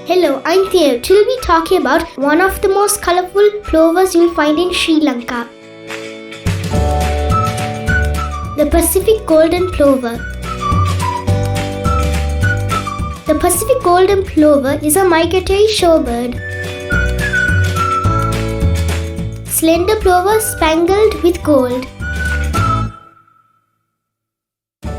Hello, I'm Thinev. Today we'll be talking about one of the most colorful plovers you'll find in Sri Lanka. The Pacific Golden Plover. The Pacific Golden Plover is a migratory shorebird. Slender plover spangled with gold.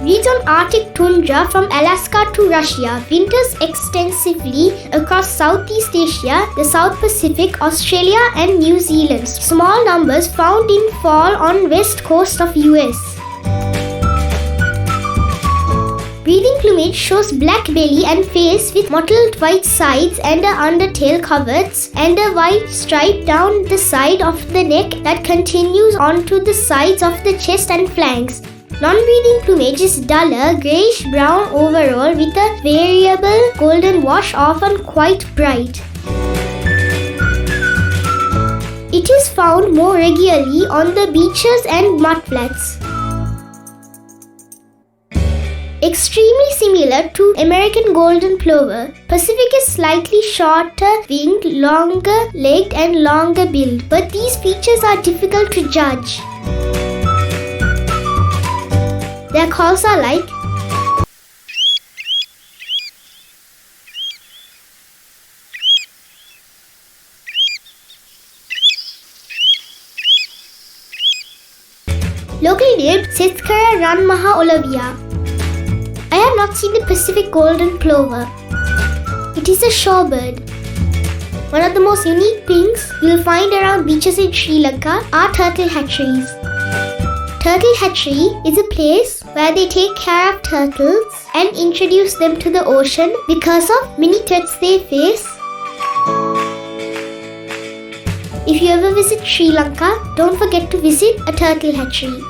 Breeds on Arctic tundra from Alaska to Russia, winters extensively across Southeast Asia, the South Pacific, Australia and New Zealand. Small numbers found in fall on west coast of US. Breeding plumage shows black belly and face with mottled white sides and a undertail coverts and a white stripe down the side of the neck that continues onto the sides of the chest and flanks. Non-breeding plumage is duller, greyish-brown overall with a variable golden wash, often quite bright. It is found more regularly on the beaches and mudflats. Extremely similar to American golden plover, Pacific is slightly shorter winged, longer legged and longer billed, but these features are difficult to judge. Their calls are like locally named Sethkara Ran maha Oleviya. I have not seen the Pacific Golden Plover. It is a shorebird. One of the most unique things you will find around beaches in Sri Lanka are turtle hatcheries. Turtle hatchery is a place where they take care of turtles and introduce them to the ocean because of many threats they face. If you ever visit Sri Lanka, don't forget to visit a turtle hatchery.